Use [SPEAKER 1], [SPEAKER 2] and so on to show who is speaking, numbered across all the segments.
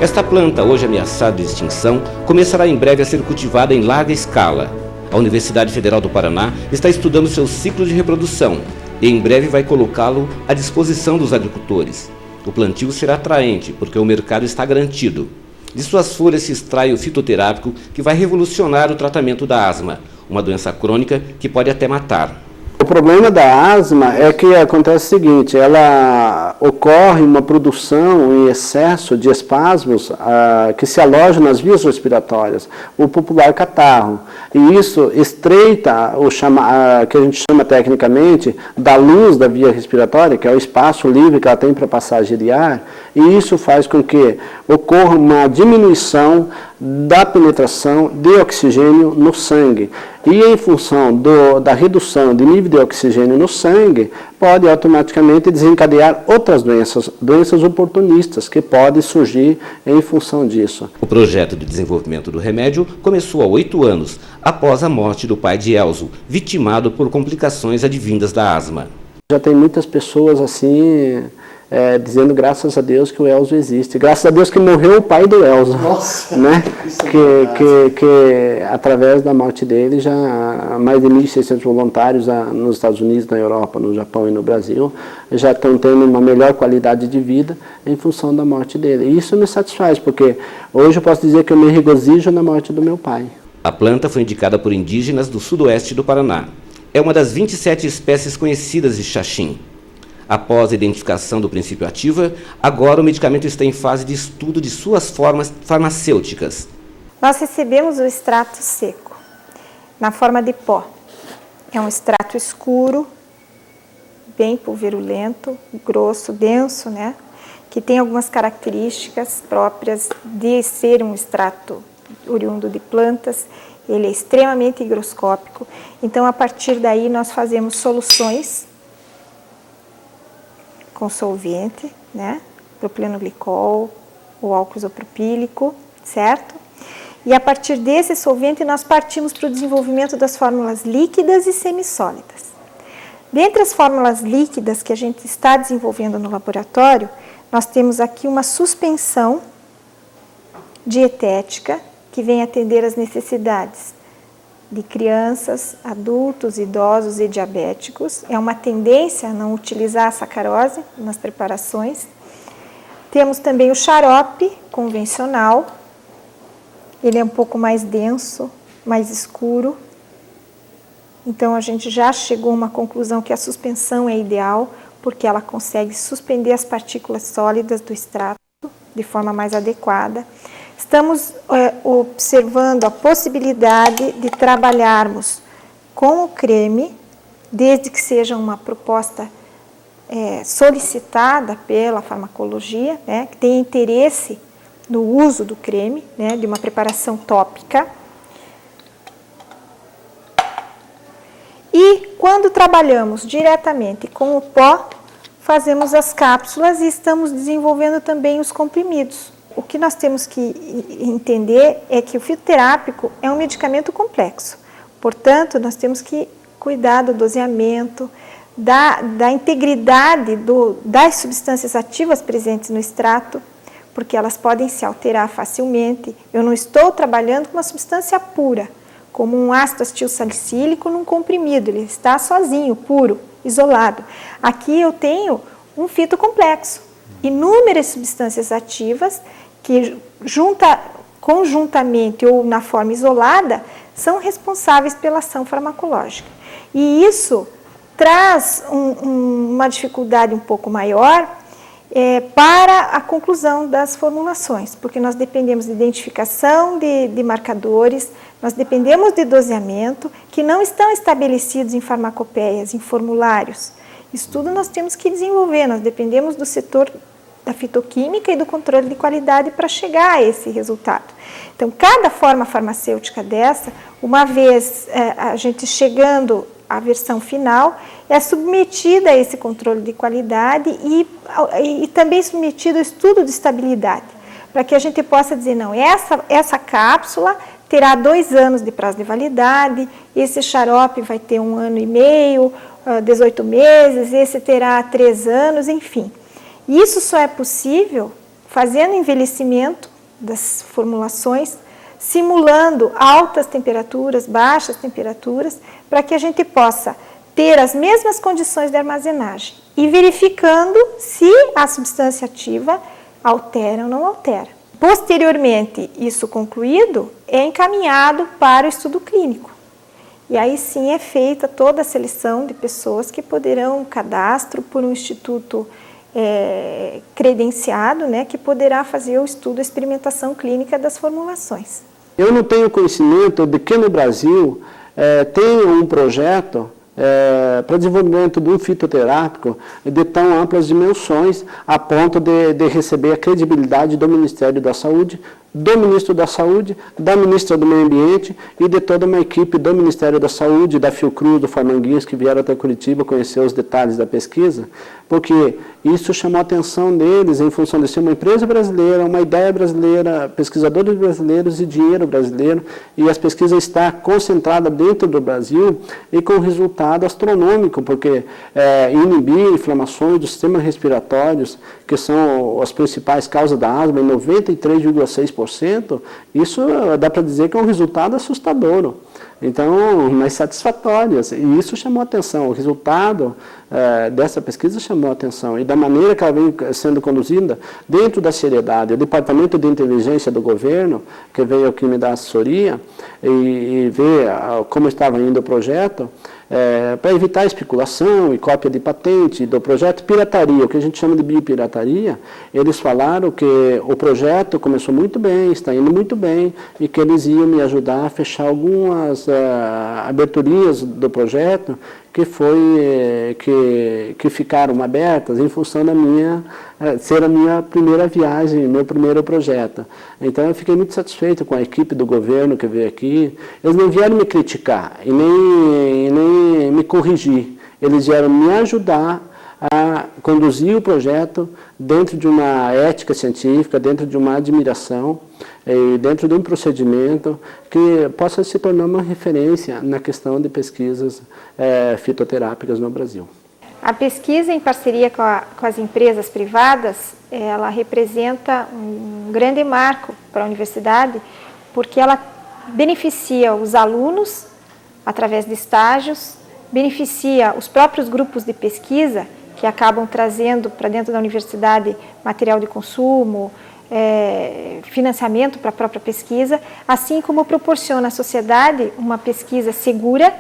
[SPEAKER 1] Esta planta, hoje ameaçada de extinção, começará em breve a ser cultivada em larga escala. A Universidade Federal do Paraná está estudando seu ciclo de reprodução e em breve vai colocá-lo à disposição dos agricultores. O plantio será atraente porque o mercado está garantido. De suas folhas se extrai o fitoterápico que vai revolucionar o tratamento da asma, uma doença crônica que pode até matar.
[SPEAKER 2] O problema da asma é que acontece o seguinte, ela ocorre uma produção em excesso de espasmos que se alojam nas vias respiratórias, o popular catarro. E isso estreita o que a gente chama tecnicamente da luz da via respiratória, que é o espaço livre que ela tem para passagem de ar, e isso faz com que ocorra uma diminuição da penetração de oxigênio no sangue. E em função da redução de nível de oxigênio no sangue, pode automaticamente desencadear outras doenças oportunistas que podem surgir em função disso.
[SPEAKER 1] O projeto de desenvolvimento do remédio começou há 8 anos, após a morte do pai de Elzo, vitimado por complicações advindas da asma.
[SPEAKER 2] Já tem muitas pessoas assim, dizendo graças a Deus que o Elzo existe. Graças a Deus que morreu o pai do Elzo.
[SPEAKER 3] Nossa,
[SPEAKER 2] né? Que através da morte dele, já mais de 1.600 voluntários nos Estados Unidos, na Europa, no Japão e no Brasil, já estão tendo uma melhor qualidade de vida em função da morte dele. E isso me satisfaz, porque hoje eu posso dizer que eu me regozijo na morte do meu pai.
[SPEAKER 1] A planta foi indicada por indígenas do sudoeste do Paraná. É uma das 27 espécies conhecidas de xaxim. Após a identificação do princípio ativo, agora o medicamento está em fase de estudo de suas formas farmacêuticas.
[SPEAKER 4] Nós recebemos o extrato seco, na forma de pó. É um extrato escuro, bem pulverulento, grosso, denso, né? Que tem algumas características próprias de ser um extrato oriundo de plantas. Ele é extremamente higroscópico. Então, a partir daí, nós fazemos soluções com solvente, né? Propilenoglicol ou álcool isopropílico, certo? E a partir desse solvente nós partimos para o desenvolvimento das fórmulas líquidas e semissólidas. Dentre as fórmulas líquidas que a gente está desenvolvendo no laboratório, nós temos aqui uma suspensão dietética que vem atender às necessidades de crianças, adultos, idosos e diabéticos. É uma tendência a não utilizar a sacarose nas preparações. Temos também o xarope convencional. Ele é um pouco mais denso, mais escuro. Então, a gente já chegou a uma conclusão que a suspensão é ideal, porque ela consegue suspender as partículas sólidas do extrato de forma mais adequada. Estamos observando a possibilidade de trabalharmos com o creme, desde que seja uma proposta solicitada pela farmacologia, né, que tenha interesse no uso do creme, né, de uma preparação tópica. E quando trabalhamos diretamente com o pó, fazemos as cápsulas e estamos desenvolvendo também os comprimidos. O que nós temos que entender é que o fitoterápico é um medicamento complexo. Portanto, nós temos que cuidar do doseamento, da integridade das substâncias ativas presentes no extrato, porque elas podem se alterar facilmente. Eu não estou trabalhando com uma substância pura, como um ácido acetilsalicílico num comprimido. Ele está sozinho, puro, isolado. Aqui eu tenho um fito complexo, inúmeras substâncias ativas que conjuntamente ou na forma isolada são responsáveis pela ação farmacológica. E isso traz uma dificuldade um pouco maior para a conclusão das formulações, porque nós dependemos de identificação de marcadores, nós dependemos de doseamento que não estão estabelecidos em farmacopeias, em formulários. Isso tudo nós temos que desenvolver, nós dependemos do setor da fitoquímica e do controle de qualidade para chegar a esse resultado. Então, cada forma farmacêutica dessa, uma vez a gente chegando à versão final, é submetida a esse controle de qualidade e também submetida ao estudo de estabilidade, para que a gente possa dizer, não, essa cápsula terá 2 anos de prazo de validade, esse xarope vai ter 1 ano e meio, 18 meses, esse terá 3 anos, enfim. Isso só é possível fazendo envelhecimento das formulações, simulando altas temperaturas, baixas temperaturas, para que a gente possa ter as mesmas condições de armazenagem e verificando se a substância ativa altera ou não altera. Posteriormente, isso concluído, é encaminhado para o estudo clínico. E aí sim é feita toda a seleção de pessoas que poderão cadastro por um instituto credenciado, né, que poderá fazer o estudo, a experimentação clínica das formulações.
[SPEAKER 2] Eu não tenho conhecimento de que no Brasil tem um projeto para desenvolvimento de um fitoterápico de tão amplas dimensões, a ponto de receber a credibilidade do Ministério da Saúde, do Ministro da Saúde, da Ministra do Meio Ambiente e de toda uma equipe do Ministério da Saúde, da Fiocruz, do Formanguinhos, que vieram até Curitiba conhecer os detalhes da pesquisa, porque isso chamou a atenção deles em função de ser uma empresa brasileira, uma ideia brasileira, pesquisadores brasileiros e dinheiro brasileiro, e as pesquisas estão concentradas dentro do Brasil e com resultado astronômico, porque inibir inflamações dos sistemas respiratórios, que são as principais causas da asma, em 93,6%, isso dá para dizer que é um resultado assustador. Então, mas satisfatórias. E isso chamou a atenção. O resultado dessa pesquisa chamou a atenção. E da maneira que ela vem sendo conduzida, dentro da seriedade, o Departamento de Inteligência do Governo, que veio aqui me dar assessoria, e ver como estava indo o projeto, para evitar especulação e cópia de patente do projeto, pirataria, o que a gente chama de biopirataria, eles falaram que o projeto começou muito bem, está indo muito bem, e que eles iam me ajudar a fechar algumas aberturias do projeto que ficaram abertas em função da ser a minha primeira viagem, meu primeiro projeto. Então eu fiquei muito satisfeito com a equipe do governo que veio aqui. Eles não vieram me criticar e nem me corrigir. Eles vieram me ajudar a conduzir o projeto dentro de uma ética científica, dentro de uma admiração e dentro de um procedimento que possa se tornar uma referência na questão de pesquisas fitoterápicas no Brasil.
[SPEAKER 4] A pesquisa em parceria com as empresas privadas, ela representa um grande marco para a universidade, porque ela beneficia os alunos através de estágios, beneficia os próprios grupos de pesquisa, que acabam trazendo para dentro da universidade material de consumo, financiamento para a própria pesquisa, assim como proporciona à sociedade uma pesquisa segura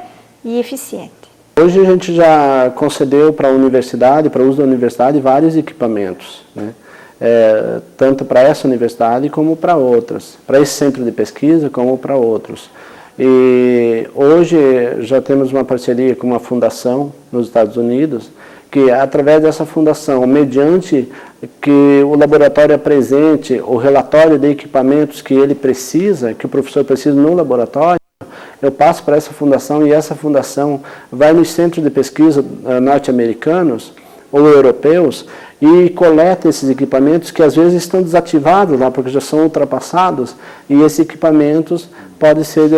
[SPEAKER 4] e eficiente.
[SPEAKER 2] Hoje a gente já concedeu para a universidade, para o uso da universidade, vários equipamentos, né? Tanto para essa universidade como para outras, para esse centro de pesquisa como para outros. E hoje já temos uma parceria com uma fundação nos Estados Unidos, que através dessa fundação, mediante que o laboratório apresente o relatório de equipamentos que ele precisa, que o professor precisa no laboratório, eu passo para essa fundação e essa fundação vai nos centros de pesquisa norte-americanos ou europeus e coleta esses equipamentos que às vezes estão desativados lá porque já são ultrapassados, e esses equipamentos podem ser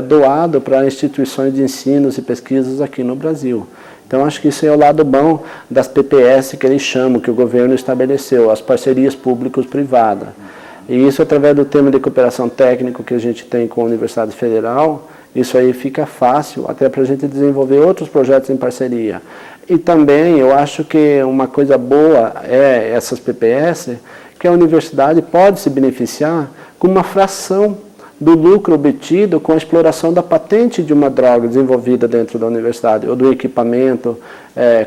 [SPEAKER 2] doados para instituições de ensino e pesquisas aqui no Brasil. Então, acho que isso é o lado bom das PPS que eles chamam, que o governo estabeleceu, as parcerias públicos-privadas. E isso, através do tema de cooperação técnica que a gente tem com a Universidade Federal, isso aí fica fácil até para a gente desenvolver outros projetos em parceria. E também, eu acho que uma coisa boa é essas PPS, que a universidade pode se beneficiar com uma fração do lucro obtido com a exploração da patente de uma droga desenvolvida dentro da universidade, ou do equipamento,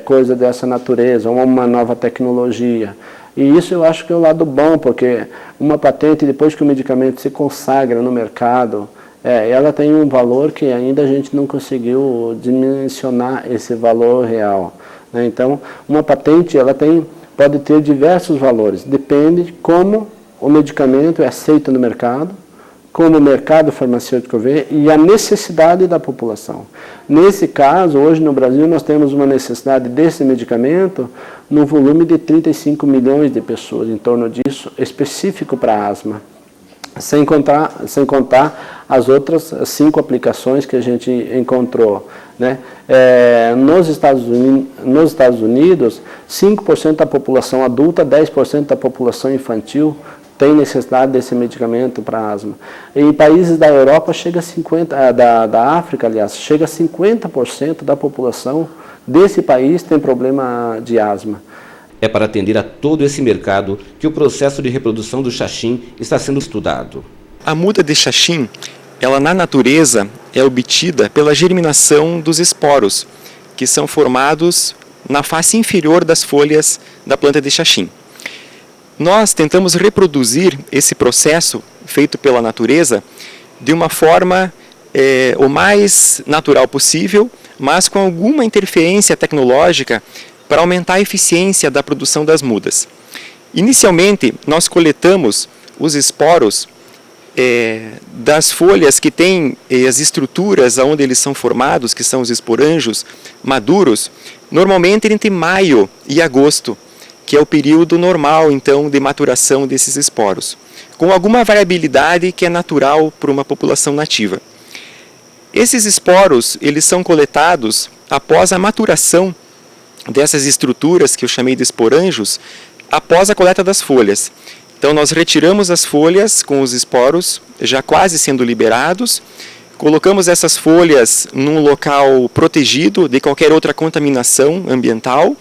[SPEAKER 2] coisa dessa natureza, ou uma nova tecnologia. E isso eu acho que é o lado bom, porque uma patente, depois que o medicamento se consagra no mercado, ela tem um valor que ainda a gente não conseguiu dimensionar esse valor real, né? Então, uma patente pode ter diversos valores, depende de como o medicamento é aceito no mercado, como o mercado farmacêutico vê e a necessidade da população. Nesse caso, hoje no Brasil, nós temos uma necessidade desse medicamento no volume de 35 milhões de pessoas, em torno disso, específico para asma. Sem contar as outras 5 aplicações que a gente encontrou, né? Nos Estados Unidos, 5% da população adulta, 10% da população infantil tem necessidade desse medicamento para asma. Em países da Europa, chega a 50%, da África, aliás, chega a 50% da população desse país tem problema de asma.
[SPEAKER 1] É para atender a todo esse mercado que o processo de reprodução do xaxim está sendo estudado.
[SPEAKER 3] A muda de xaxim, ela na natureza é obtida pela germinação dos esporos, que são formados na face inferior das folhas da planta de xaxim. Nós tentamos reproduzir esse processo feito pela natureza de uma forma o mais natural possível, mas com alguma interferência tecnológica para aumentar a eficiência da produção das mudas. Inicialmente, nós coletamos os esporos das folhas que têm as estruturas onde eles são formados, que são os esporângios maduros, normalmente entre maio e agosto, que é o período normal, então, de maturação desses esporos, com alguma variabilidade que é natural para uma população nativa. Esses esporos, eles são coletados após a maturação dessas estruturas, que eu chamei de esporângios, após a coleta das folhas. Então, nós retiramos as folhas com os esporos já quase sendo liberados, colocamos essas folhas num local protegido de qualquer outra contaminação ambiental,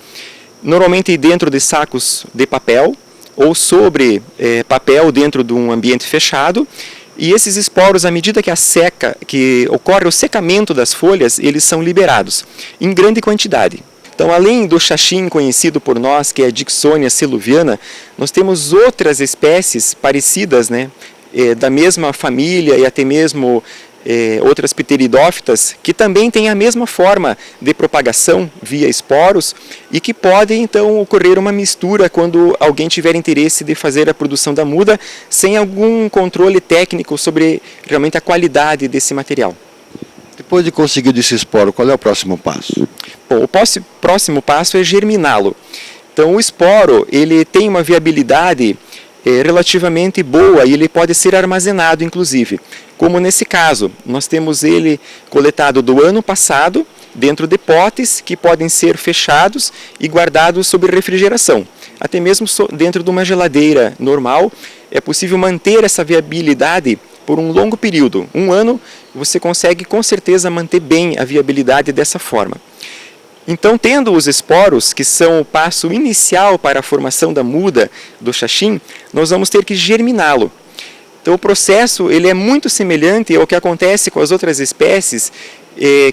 [SPEAKER 3] normalmente dentro de sacos de papel ou sobre papel dentro de um ambiente fechado. E esses esporos, à medida que ocorre o secamento das folhas, eles são liberados em grande quantidade. Então, além do xaxim conhecido por nós, que é a Dicksonia seluviana, nós temos outras espécies parecidas, né, da mesma família e até mesmo outras pteridófitas, que também têm a mesma forma de propagação via esporos e que pode então ocorrer uma mistura quando alguém tiver interesse de fazer a produção da muda sem algum controle técnico sobre realmente a qualidade desse material.
[SPEAKER 5] Depois de conseguir esse esporo, qual é o próximo passo?
[SPEAKER 3] Bom, o próximo passo é germiná-lo. Então, o esporo ele tem uma viabilidade relativamente boa e ele pode ser armazenado, inclusive. Como nesse caso, nós temos ele coletado do ano passado, dentro de potes que podem ser fechados e guardados sob refrigeração. Até mesmo dentro de uma geladeira normal, é possível manter essa viabilidade por um longo período. Um ano, você consegue com certeza manter bem a viabilidade dessa forma. Então, tendo os esporos, que são o passo inicial para a formação da muda do xaxim, nós vamos ter que germiná-lo. Então, o processo ele é muito semelhante ao que acontece com as outras espécies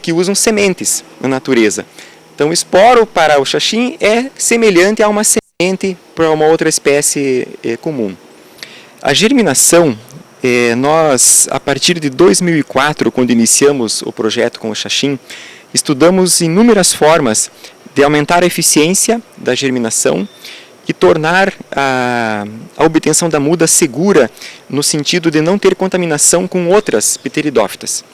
[SPEAKER 3] que usam sementes na natureza. Então, o esporo para o xaxim é semelhante a uma semente para uma outra espécie comum. A germinação, nós, a partir de 2004, quando iniciamos o projeto com o xaxim, estudamos inúmeras formas de aumentar a eficiência da germinação e tornar a obtenção da muda segura no sentido de não ter contaminação com outras pteridófitas.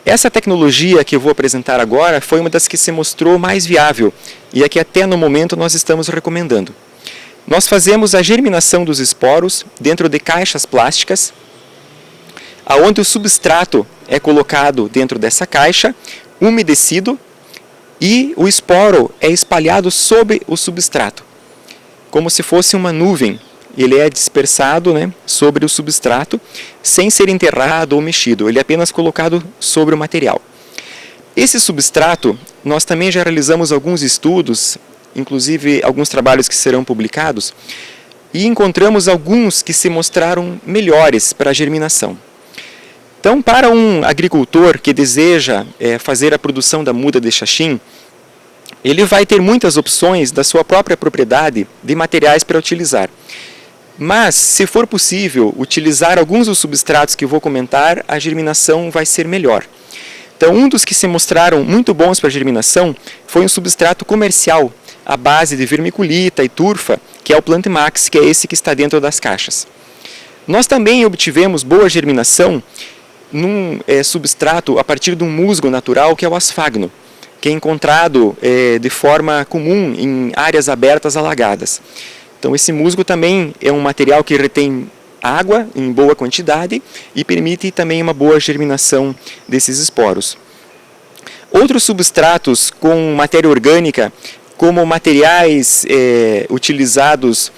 [SPEAKER 3] Essa tecnologia que eu vou apresentar agora foi uma das que se mostrou mais viável e a que até no momento nós estamos recomendando. Nós fazemos a germinação dos esporos dentro de caixas plásticas, onde o substrato é colocado dentro dessa caixa, umedecido, e o esporo é espalhado sobre o substrato, como se fosse uma nuvem. Ele é dispersado, né, sobre o substrato, sem ser enterrado ou mexido. Ele é apenas colocado sobre o material. Esse substrato, nós também já realizamos alguns estudos, inclusive alguns trabalhos que serão publicados, e encontramos alguns que se mostraram melhores para a germinação. Então, para um agricultor que deseja fazer a produção da muda de xaxim, ele vai ter muitas opções da sua própria propriedade de materiais para utilizar. Mas, se for possível utilizar alguns dos substratos que eu vou comentar, a germinação vai ser melhor. Então, um dos que se mostraram muito bons para a germinação foi um substrato comercial, à base de vermiculita e turfa, que é o Plantmax, que é esse que está dentro das caixas. Nós também obtivemos boa germinação num substrato a partir de um musgo natural, que é o asfagno, que é encontrado de forma comum em áreas abertas alagadas. Então, esse musgo também é um material que retém água em boa quantidade e permite também uma boa germinação desses esporos. Outros substratos com matéria orgânica, como materiais utilizados,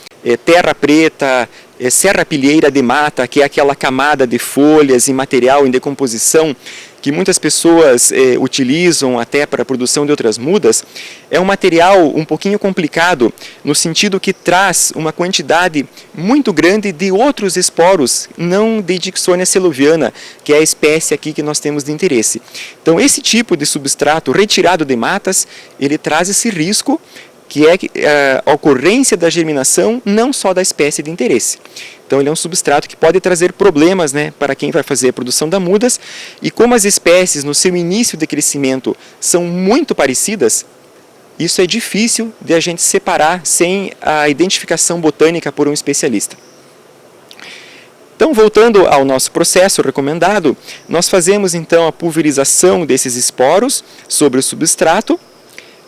[SPEAKER 3] terra preta, serrapilheira de mata, que é aquela camada de folhas e material em decomposição que muitas pessoas utilizam até para a produção de outras mudas, é um material um pouquinho complicado, no sentido que traz uma quantidade muito grande de outros esporos, não de Dicksonia seloviana, que é a espécie aqui que nós temos de interesse. Então, esse tipo de substrato retirado de matas, ele traz esse risco, que é a ocorrência da germinação não só da espécie de interesse. Então ele é um substrato que pode trazer problemas, né, para quem vai fazer a produção da mudas, e como as espécies no seu início de crescimento são muito parecidas, isso é difícil de a gente separar sem a identificação botânica por um especialista. Então, voltando ao nosso processo recomendado, nós fazemos então a pulverização desses esporos sobre o substrato,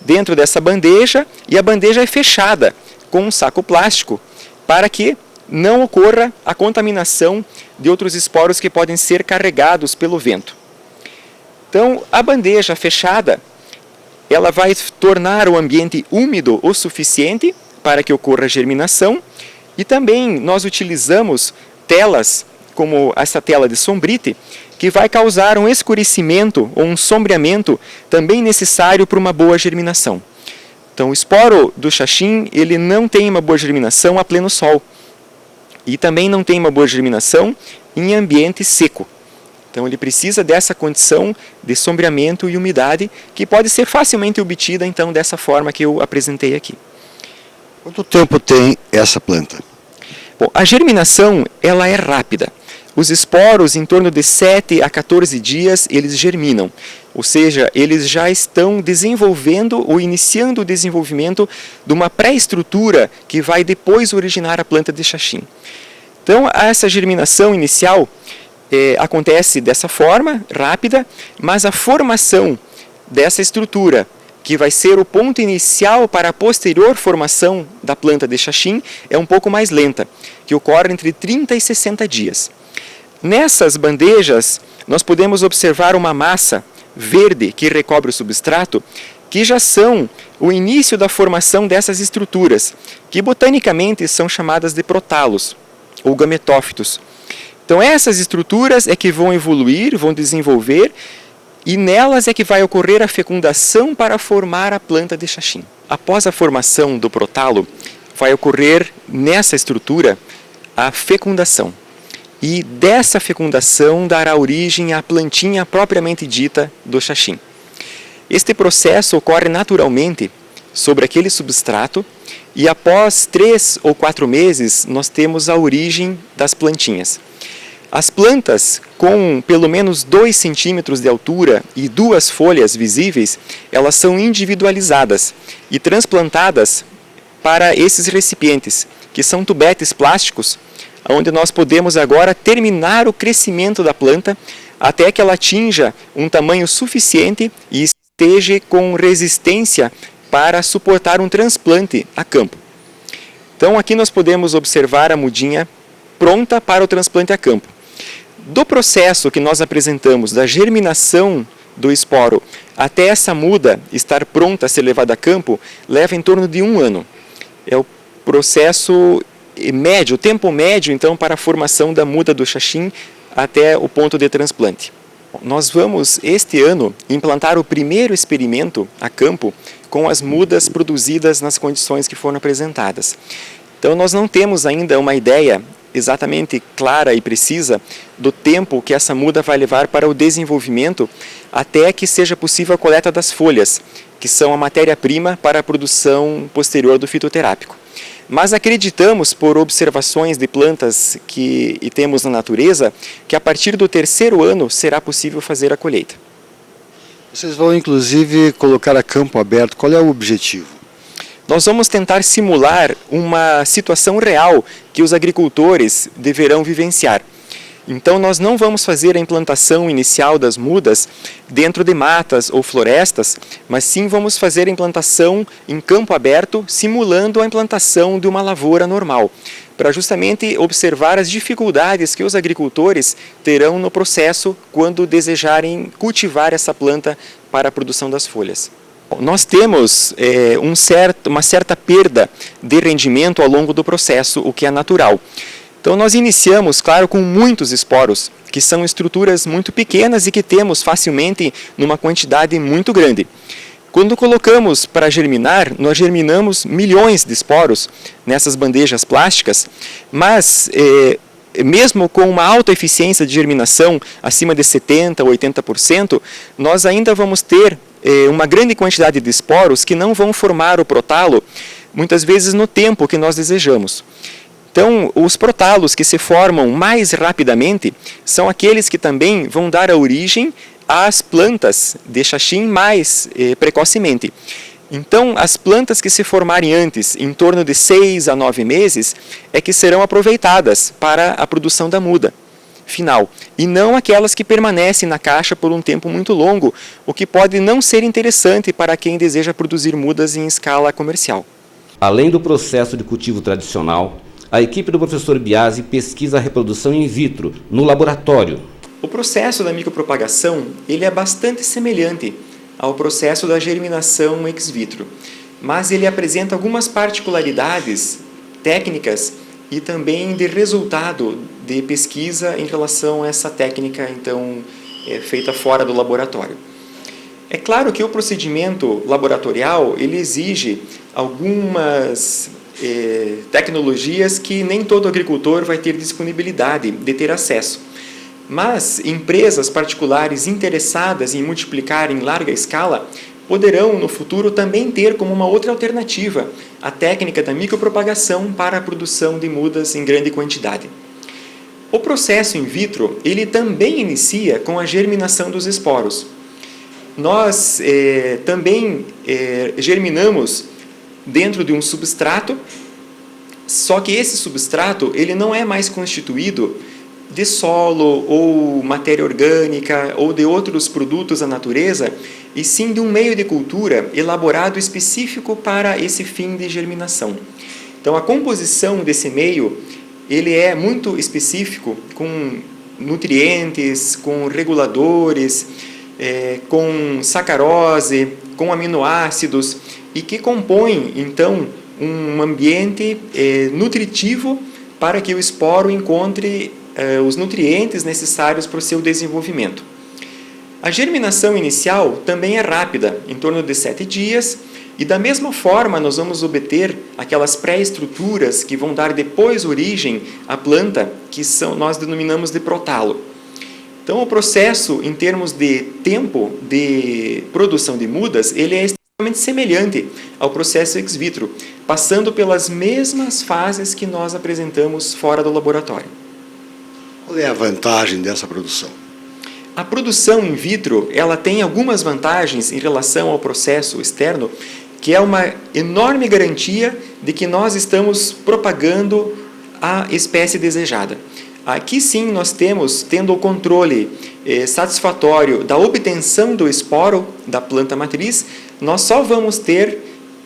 [SPEAKER 3] dentro dessa bandeja, e a bandeja é fechada com um saco plástico para que não ocorra a contaminação de outros esporos que podem ser carregados pelo vento. Então, a bandeja fechada, ela vai tornar o ambiente úmido o suficiente para que ocorra a germinação, e também nós utilizamos telas, como essa tela de sombrite, que vai causar um escurecimento ou um sombreamento também necessário para uma boa germinação. Então, o esporo do xaxim, ele não tem uma boa germinação a pleno sol. E também não tem uma boa germinação em ambiente seco. Então, ele precisa dessa condição de sombreamento e umidade, que pode ser facilmente obtida, então, dessa forma que eu apresentei aqui.
[SPEAKER 5] Quanto tempo tem essa planta?
[SPEAKER 3] Bom, a germinação, ela é rápida. Os esporos, em torno de 7 a 14 dias, eles germinam. Ou seja, eles já estão desenvolvendo ou iniciando o desenvolvimento de uma pré-estrutura que vai depois originar a planta de xaxim. Então, essa germinação inicial acontece dessa forma, rápida, mas a formação dessa estrutura, que vai ser o ponto inicial para a posterior formação da planta de xaxim, é um pouco mais lenta, que ocorre entre 30 e 60 dias. Nessas bandejas, nós podemos observar uma massa verde que recobre o substrato, que já são o início da formação dessas estruturas, que botanicamente são chamadas de protalos, ou gametófitos. Então essas estruturas é que vão evoluir, vão desenvolver, e nelas é que vai ocorrer a fecundação para formar a planta de xaxim. Após a formação do protalo, vai ocorrer nessa estrutura a fecundação. E dessa fecundação dará origem à plantinha propriamente dita do xaxim. Este processo ocorre naturalmente sobre aquele substrato, e após 3 ou 4 meses nós temos a origem das plantinhas. As plantas com pelo menos 2 centímetros de altura e 2 folhas visíveis, elas são individualizadas e transplantadas para esses recipientes, que são tubetes plásticos, onde nós podemos agora terminar o crescimento da planta até que ela atinja um tamanho suficiente e esteja com resistência para suportar um transplante a campo. Então aqui nós podemos observar a mudinha pronta para o transplante a campo. Do processo que nós apresentamos da germinação do esporo até essa muda estar pronta a ser levada a campo, leva em torno de 1 ano. É o processo médio, o tempo médio então para a formação da muda do xaxim até o ponto de transplante. Nós vamos este ano implantar o primeiro experimento a campo com as mudas produzidas nas condições que foram apresentadas. Então nós não temos ainda uma ideia exatamente clara e precisa do tempo que essa muda vai levar para o desenvolvimento até que seja possível a coleta das folhas, que são a matéria-prima para a produção posterior do fitoterápico. Mas acreditamos, por observações de plantas que temos na natureza, que a partir do 3º ano será possível fazer a colheita.
[SPEAKER 5] Vocês vão inclusive colocar a campo aberto, qual é o objetivo?
[SPEAKER 3] Nós vamos tentar simular uma situação real que os agricultores deverão vivenciar. Então nós não vamos fazer a implantação inicial das mudas dentro de matas ou florestas, mas sim vamos fazer a implantação em campo aberto, simulando a implantação de uma lavoura normal, para justamente observar as dificuldades que os agricultores terão no processo quando desejarem cultivar essa planta para a produção das folhas. Nós temos uma certa perda de rendimento ao longo do processo, o que é natural. Então nós iniciamos, claro, com muitos esporos, que são estruturas muito pequenas e que temos facilmente numa quantidade muito grande. Quando colocamos para germinar, nós germinamos milhões de esporos nessas bandejas plásticas, mas mesmo com uma alta eficiência de germinação, acima de 70% ou 80%, nós ainda vamos ter uma grande quantidade de esporos que não vão formar o protalo, muitas vezes no tempo que nós desejamos. Então, os protalos que se formam mais rapidamente são aqueles que também vão dar a origem às plantas de xaxim mais precocemente. Então, as plantas que se formarem antes, em torno de 6 a 9 meses, é que serão aproveitadas para a produção da muda final, e não aquelas que permanecem na caixa por um tempo muito longo, o que pode não ser interessante para quem deseja produzir mudas em escala comercial.
[SPEAKER 1] Além do processo de cultivo tradicional, a equipe do professor Biasi pesquisa a reprodução in vitro, no laboratório.
[SPEAKER 3] O processo da micropropagação ele é bastante semelhante ao processo da germinação ex vitro, mas ele apresenta algumas particularidades técnicas e também de resultado de pesquisa em relação a essa técnica então feita fora do laboratório. É claro que o procedimento laboratorial ele exige algumas tecnologias que nem todo agricultor vai ter disponibilidade de ter acesso. Mas empresas particulares interessadas em multiplicar em larga escala poderão, no futuro, também ter como uma outra alternativa a técnica da micropropagação para a produção de mudas em grande quantidade. O processo in vitro ele também inicia com a germinação dos esporos. Nós também germinamos dentro de um substrato, só que esse substrato ele não é mais constituído de solo ou matéria orgânica ou de outros produtos da natureza, e sim de um meio de cultura elaborado específico para esse fim de germinação. Então a composição desse meio ele é muito específico, com nutrientes, com reguladores, com sacarose, com aminoácidos, e que compõem então um ambiente nutritivo para que o esporo encontre os nutrientes necessários para o seu desenvolvimento. A germinação inicial também é rápida, em torno de 7 dias, e da mesma forma nós vamos obter aquelas pré-estruturas que vão dar depois origem à planta, que nós denominamos de protalo. Então o processo, em termos de tempo de produção de mudas, ele é extremamente semelhante ao processo ex vitro, passando pelas mesmas fases que nós apresentamos fora do laboratório.
[SPEAKER 5] Qual é a vantagem dessa produção?
[SPEAKER 3] A produção in vitro ela tem algumas vantagens em relação ao processo externo, que é uma enorme garantia de que nós estamos propagando a espécie desejada. Aqui sim nós tendo o controle satisfatório da obtenção do esporo da planta matriz, nós só vamos ter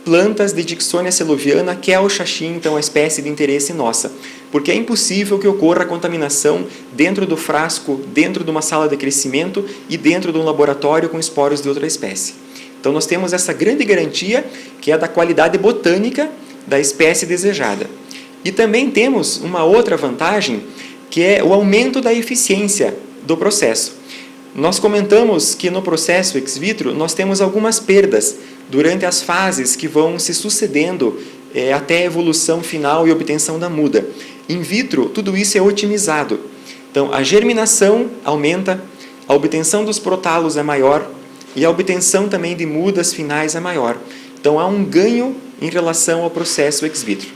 [SPEAKER 3] plantas de Dicksonia seloviana, que é o xaxim, então a espécie de interesse nossa. Porque é impossível que ocorra contaminação dentro do frasco, dentro de uma sala de crescimento e dentro de um laboratório com esporos de outra espécie. Então nós temos essa grande garantia, que é da qualidade botânica da espécie desejada. E também temos uma outra vantagem, que é o aumento da eficiência do processo. Nós comentamos que no processo ex vitro nós temos algumas perdas durante as fases que vão se sucedendo até a evolução final e obtenção da muda. In vitro, tudo isso é otimizado. Então, a germinação aumenta, a obtenção dos protalos é maior e a obtenção também de mudas finais é maior. Então, há um ganho em relação ao processo ex vitro.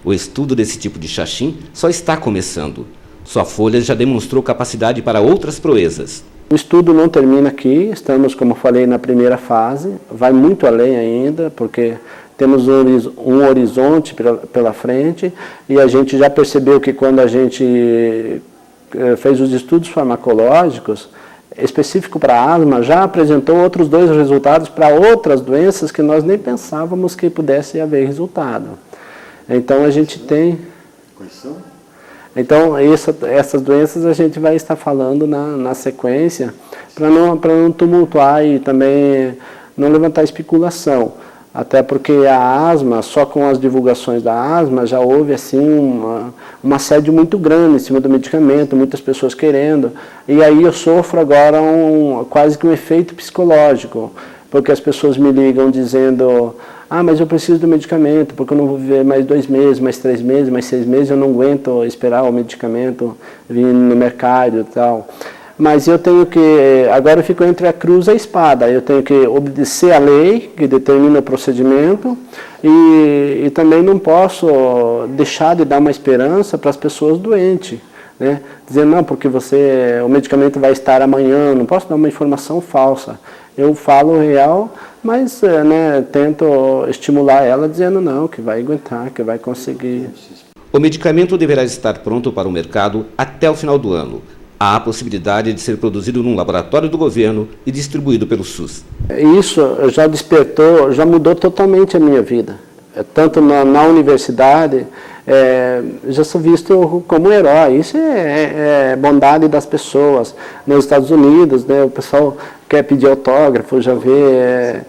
[SPEAKER 1] O estudo desse tipo de xaxim só está começando. Sua folha já demonstrou capacidade para outras proezas.
[SPEAKER 2] O estudo não termina aqui, estamos, como falei, na primeira fase, vai muito além ainda, porque temos um horizonte pela frente, e a gente já percebeu que quando a gente fez os estudos farmacológicos, específico para asma, já apresentou outros 2 resultados para outras doenças que nós nem pensávamos que pudesse haver resultado. Então a gente tem...
[SPEAKER 5] Quais são?
[SPEAKER 2] Então, essas doenças a gente vai estar falando na sequência, para não tumultuar e também não levantar especulação. Até porque a asma, só com as divulgações da asma, já houve assim uma assédio muito grande em cima do medicamento, muitas pessoas querendo. E aí eu sofro agora quase que um efeito psicológico, porque as pessoas me ligam dizendo: ah, mas eu preciso do medicamento, porque eu não vou viver mais 2 meses, mais 3 meses, mais 6 meses, eu não aguento esperar o medicamento vir no mercado e tal. Mas eu tenho que, agora eu fico entre a cruz e a espada, eu tenho que obedecer à lei que determina o procedimento e também não posso deixar de dar uma esperança para as pessoas doentes, né? Dizer, não, porque o medicamento vai estar amanhã, não posso dar uma informação falsa. Eu falo o real, mas né, tento estimular ela dizendo não, que vai aguentar, que vai conseguir.
[SPEAKER 1] O medicamento deverá estar pronto para o mercado até o final do ano. Há a possibilidade de ser produzido num laboratório do governo e distribuído pelo SUS.
[SPEAKER 2] Isso já despertou, já mudou totalmente a minha vida. Tanto na universidade, já sou visto como herói. Isso é bondade das pessoas. Nos Estados Unidos, né, o pessoal quer pedir autógrafo, já vê.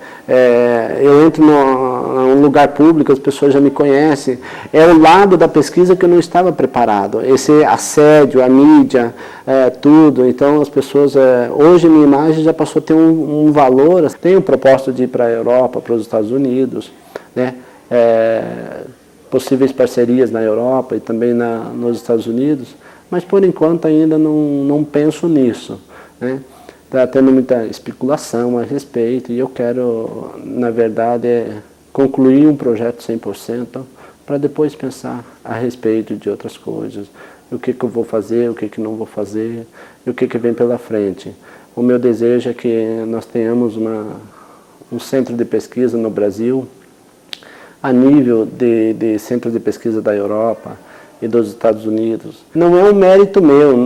[SPEAKER 2] Eu entro num lugar público, as pessoas já me conhecem. É o lado da pesquisa que eu não estava preparado. Esse assédio, a mídia, tudo. Então as pessoas, hoje minha imagem já passou a ter um valor. Tenho proposta de ir para a Europa, para os Estados Unidos, né? Possíveis parcerias na Europa e também nos Estados Unidos, mas por enquanto ainda não penso nisso, né? Está tendo muita especulação a respeito e eu quero, na verdade, concluir um projeto 100% para depois pensar a respeito de outras coisas, o que eu vou fazer, o que não vou fazer, e o que vem pela frente. O meu desejo é que nós tenhamos um centro de pesquisa no Brasil, a nível de centros de pesquisa da Europa e dos Estados Unidos. Não é um mérito meu,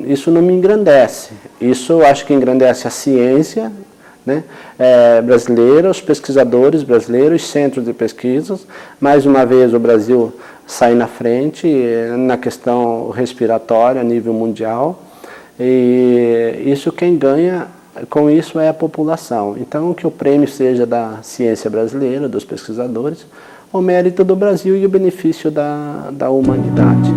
[SPEAKER 2] isso não me engrandece. Isso eu acho que engrandece a ciência, né, brasileira, os pesquisadores brasileiros, centros de pesquisas. Mais uma vez o Brasil sai na frente na questão respiratória a nível mundial. E isso quem ganha com isso é a população. Então, que o prêmio seja da ciência brasileira, dos pesquisadores, o mérito do Brasil e o benefício da humanidade.